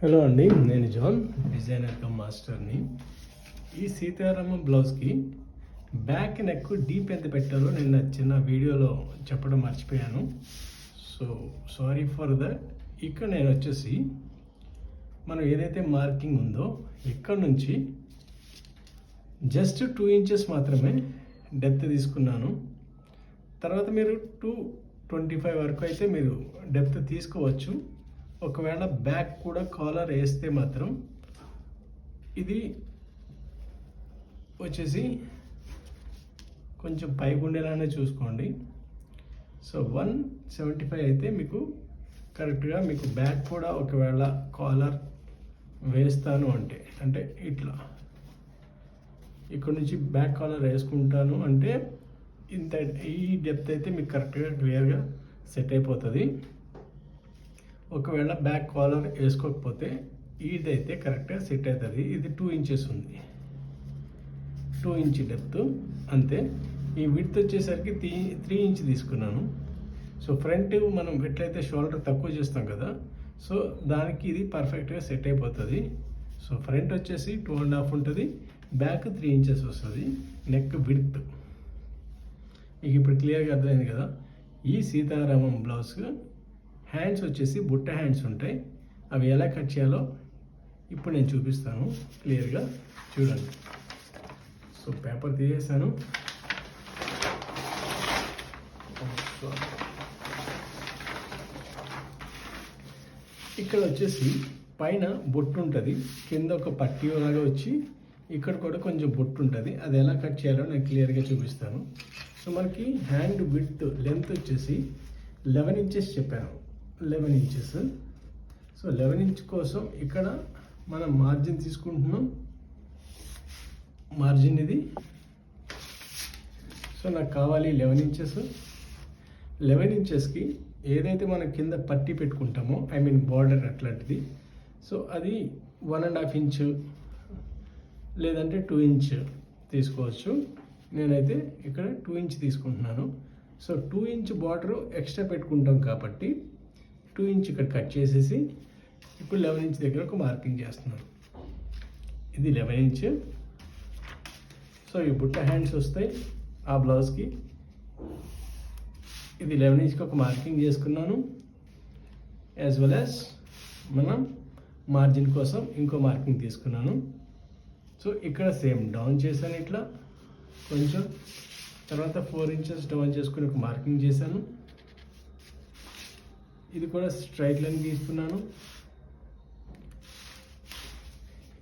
Hello అండి, నేను John, designer come మాస్టర్ని. ఈ సీతారామ బ్లౌజ్కి బ్యాక్ నెక్ డీప్ ఎంత పెట్టాలో నేను చిన్న వీడియోలో చెప్పడం మర్చిపోయాను. So sorry for that. ఇక్కడ నేను వచ్చేసి మనం ఏదైతే మార్కింగ్ ఉందో ఇక్కడ నుంచి జస్ట్ 2 ఇంచెస్ మాత్రమే డెప్త్ తీసుకున్నాను. తర్వాత మీరు 225 వరకు అయితే మీరు డెప్త్ తీసుకోవచ్చు. ఒకవేళ బ్యాక్ కూడా కాలర్ వేస్తే మాత్రం ఇది వచ్చేసి కొంచెం పైకి ఉండేలానే చూసుకోండి. సో 175 అయితే మీకు కరెక్ట్గా మీకు బ్యాక్ కూడా ఒకవేళ కాలర్ వేస్తాను అంటే ఇట్లా ఇక్కడ నుంచి బ్యాక్ కాలర్ వేసుకుంటాను అంటే ఇంత ఈ డెప్త్ అయితే మీకు కరెక్ట్గా క్లియర్గా సెట్ అయిపోతుంది. ఒకవేళ బ్యాక్ కాలర్ వేసుకోకపోతే ఇదైతే కరెక్ట్గా సెట్ అవుతుంది. ఇది 2 ఇంచెస్ ఉంది, 2 ఇంచ్ డెప్త్ అంతే. ఈ విడ్త్ వచ్చేసరికి 3 ఇంచ్ తీసుకున్నాను. సో ఫ్రంట్ మనం ఎట్లయితే షోల్డర్ తక్కువ చేస్తాం కదా, సో దానికి ఇది పర్ఫెక్ట్గా సెట్ అయిపోతుంది. సో ఫ్రంట్ వచ్చేసి 2.5 ఉంటుంది, బ్యాక్ 3 ఇంచెస్ వస్తుంది. నెక్ విడ్త్ మీకు ఇప్పుడు క్లియర్గా అర్థమైంది కదా. ఈ సీతారామం బ్లౌజ్ హ్యాండ్స్ వచ్చేసి బుట్ట హ్యాండ్స్ ఉంటాయి. అవి ఎలా కట్ చేయాలో ఇప్పుడు నేను చూపిస్తాను, క్లియర్గా చూడండి. సో పేపర్ తీసేసాను. ఇక్కడ వచ్చేసి పైన బొట్టు ఉంటుంది, కింద ఒక పట్టీ లాగా వచ్చి ఇక్కడ కూడా కొంచెం బొట్టు ఉంటుంది. అది ఎలా కట్ చేయాలో నేను క్లియర్గా చూపిస్తాను. సో మనకి హ్యాండ్ విడ్త్ లెంత్ వచ్చేసి 11 ఇంచెస్ చెప్పాను, 11 ఇంచెస్. సో 11 ఇంచ్ కోసం ఇక్కడ మనం మార్జిన్ తీసుకుంటున్నాం. మార్జిన్ ఇది. సో నాకు కావాలి 11 ఇంచెస్. 11 ఇంచెస్కి ఏదైతే మనం కింద పట్టీ పెట్టుకుంటామో బార్డర్ అట్లాంటిది, సో అది 1.5 ఇంచ్ లేదంటే 2 ఇంచ్ తీసుకోవచ్చు. నేనైతే ఇక్కడ 2 ఇంచ్ తీసుకుంటున్నాను. సో 2 ఇంచ్ బార్డర్ ఎక్స్ట్రా పెట్టుకుంటాం కాబట్టి 2 ఇంచ్ ఇక్కడ కట్ చేసేసి ఇప్పుడు 11 ఇంచ్ దగ్గర ఒక మార్కింగ్ చేస్తున్నాను. ఇది 11 ఇంచ్. సో ఈ బుట్ట హ్యాండ్స్ వస్తాయి ఆ బ్లౌజ్కి. ఇది 11 ఇంచ్కి ఒక మార్కింగ్ చేసుకున్నాను. యాజ్ వెల్ యాజ్ మనం మార్జిన్ కోసం ఇంకో మార్కింగ్ తీసుకున్నాను. సో ఇక్కడ సేమ్ డౌన్ చేశాను ఇట్లా కొంచెం. తర్వాత 4 ఇంచెస్ డౌన్ చేసుకుని ఒక మార్కింగ్ చేశాను. ఇది కూడా స్ట్రైట్ లైన్ తీసుకున్నాను.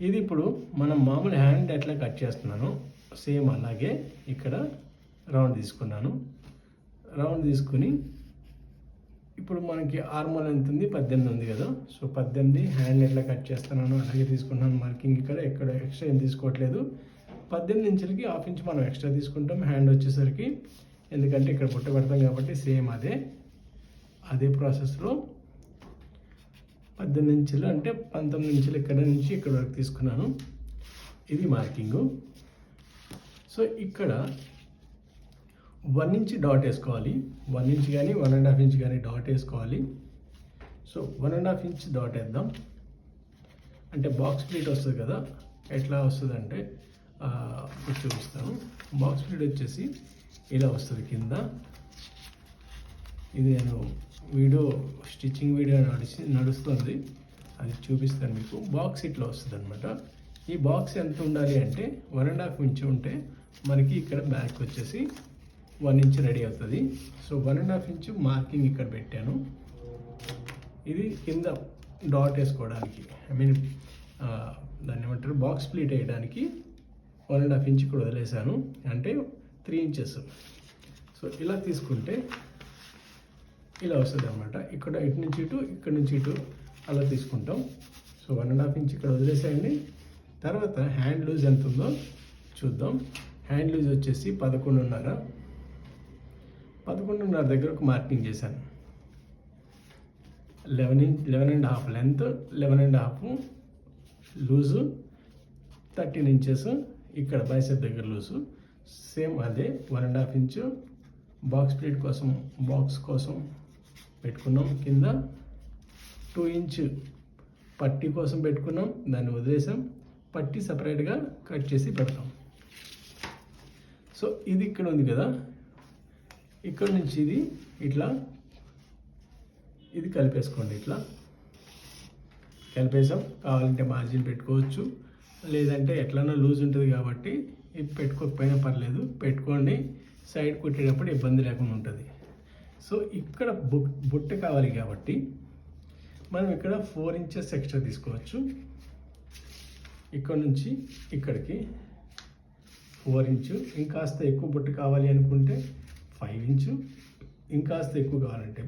ఇది ఇప్పుడు మనం మామూలు హ్యాండ్ ఎట్లా కట్ చేస్తున్నాను సేమ్ అలాగే ఇక్కడ రౌండ్ తీసుకున్నాను. రౌండ్ తీసుకుని ఇప్పుడు మనకి ఆర్మోల్ ఎంత ఉంది, 18 ఉంది కదా. సో 18 హ్యాండ్ ఎట్లా కట్ చేస్తున్నాను అలాగే తీసుకున్నాను మార్కింగ్. ఇక్కడ ఎక్కడ ఎక్స్ట్రా ఏం తీసుకోవట్లేదు. 18 ఇంచులకి 1/2 ఇంచ్ మనం ఎక్స్ట్రా తీసుకుంటాం హ్యాండ్ వచ్చేసరికి, ఎందుకంటే ఇక్కడ బుట్ట పెడతాం కాబట్టి సేమ్ అదే ప్రాసెస్లో 18 ఇంచులు అంటే 19 ఇంచులు ఇక్కడ నుంచి ఇక్కడ వరకు తీసుకున్నాను. ఇది మార్కింగు. సో ఇక్కడ 1 ఇంచ్ డాట్ వేసుకోవాలి. 1 ఇంచ్ కానీ 1.5 ఇంచ్ కానీ డాట్ వేసుకోవాలి. సో 1.5 ఇంచ్ డాట్ వేద్దాం. అంటే బాక్స్ ప్లీట్ వస్తుంది కదా, ఎట్లా వస్తుంది అంటే చూపిస్తాను. బాక్స్ ప్లీట్ వచ్చేసి ఇలా వస్తుంది కింద. ఇది నేను స్టిచ్చింగ్ వీడియో నడుస్తుంది, అది చూపిస్తాను మీకు. బాక్స్ ఇట్లా వస్తుంది అనమాట. ఈ బాక్స్ ఎంత ఉండాలి అంటే 1.5 ఇంచ్ ఉంటే మనకి ఇక్కడ బ్యాక్ వచ్చేసి 1 ఇంచ్ రెడీ అవుతుంది. సో 1.5 ఇంచ్ మార్కింగ్ ఇక్కడ పెట్టాను. ఇది కింద డాట్ వేసుకోవడానికి దాన్ని ఏమంటారు బాక్స్ ప్లీట్ వేయడానికి 1.5 ఇంచ్ ఇక్కడ వదిలేసాను, అంటే 3 ఇంచెస్. సో ఇలా తీసుకుంటే ఇలా వస్తుంది అనమాట. ఇక్కడ ఇటు నుంచి ఇటు, ఇక్కడ నుంచి ఇటు అలా తీసుకుంటాం. సో 1.5 ఇంచ్ ఇక్కడ వదిలేసేయండి. తర్వాత హ్యాండ్ లూజ్ ఎంత ఉందో చూద్దాం. హ్యాండ్ లూజ్ వచ్చేసి 11.5 దగ్గర ఒక మార్కింగ్ చేశాను. 11.5 లెంత్, 11.5 లూజు, 13 ఇంచెస్ ఇక్కడ బైసెప్ దగ్గర లూజు. సేమ్ అదే 1.5 ఇంచు బాక్స్ ప్లేట్ కోసం పెట్టుకున్నాం. కింద 2 ఇంచ్ పట్టీ కోసం పెట్టుకున్నాం, దాన్ని వదిలేసాం, పట్టీ సపరేట్గా కట్ చేసి పెడతాం. సో ఇది ఇక్కడ ఉంది కదా, ఇక్కడ నుంచి ఇది ఇట్లా ఇది కలిపేసుకోండి. ఇట్లా కలిపేసాం. కావాలంటే మార్జిన్ పెట్టుకోవచ్చు, లేదంటే ఎట్లన్నా లూజ్ ఉంటుంది కాబట్టి ఇది పెట్టుకోకపోయినా పర్లేదు, పెట్టుకోండి. సైడ్ కుట్టేటప్పుడు ఇబ్బంది లేకుండా ఉంటుంది. సో ఇక్కడ బుట్ట కావాలి కాబట్టి మనం ఇక్కడ 4 ఇంచెస్ ఎక్స్ట్రా తీసుకోవచ్చు. ఇక్కడ నుంచి ఇక్కడికి 4 ఇంచు, ఇంకాస్త ఎక్కువ బుట్ట కావాలి అనుకుంటే 5 ఇంచు, ఇంకాస్త ఎక్కువ కావాలంటే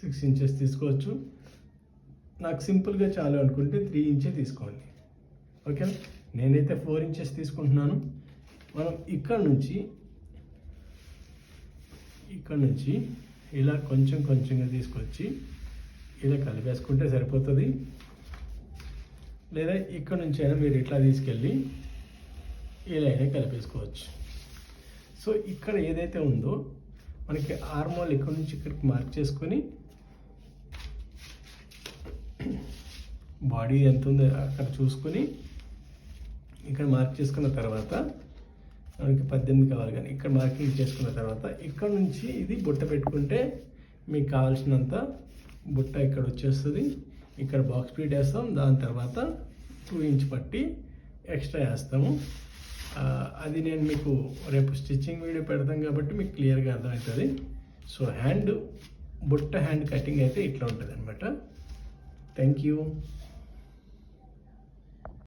6 ఇంచెస్ తీసుకోవచ్చు. నాకు సింపుల్గా చాలు అనుకుంటే 3 ఇంచే తీసుకోండి. ఓకే, నేనైతే 4 ఇంచెస్ తీసుకుంటున్నాను. మనం ఇక్కడ నుంచి ఇలా కొంచెంగా తీసుకొచ్చి ఇలా కలిపేసుకుంటే సరిపోతుంది. లేదా ఇక్కడ నుంచి అయినా మీరు ఇట్లా తీసుకెళ్ళి ఇలా అయినా కలిపేసుకోవచ్చు. సో ఇక్కడ ఏదైతే ఉందో మనకి ఆర్మోల్ ఇక్కడ నుంచి ఇక్కడికి మార్క్ చేసుకొని బాడీ ఎంత ఉందో అక్కడ చూసుకొని ఇక్కడ మార్క్ చేసుకున్న తర్వాత మనకి 18 కావాలి, కానీ ఇక్కడ మార్కింగ్ చేసుకున్న తర్వాత ఇక్కడ నుంచి ఇది బుట్ట పెట్టుకుంటే మీకు కావాల్సినంత బుట్ట ఇక్కడ వచ్చేస్తుంది. ఇక్కడ బాక్స్ ప్లీట్ వేస్తాం, దాని తర్వాత 2 ఇంచ్ పట్టి ఎక్స్ట్రా వేస్తాము. అది నేను మీకు రేపు స్టిచ్చింగ్ వీడియో పెడతాం కాబట్టి మీకు క్లియర్గా అర్థమవుతుంది. సో బుట్ట హ్యాండ్ కటింగ్ అయితే ఇట్లా ఉంటుంది అనమాట. Thank you.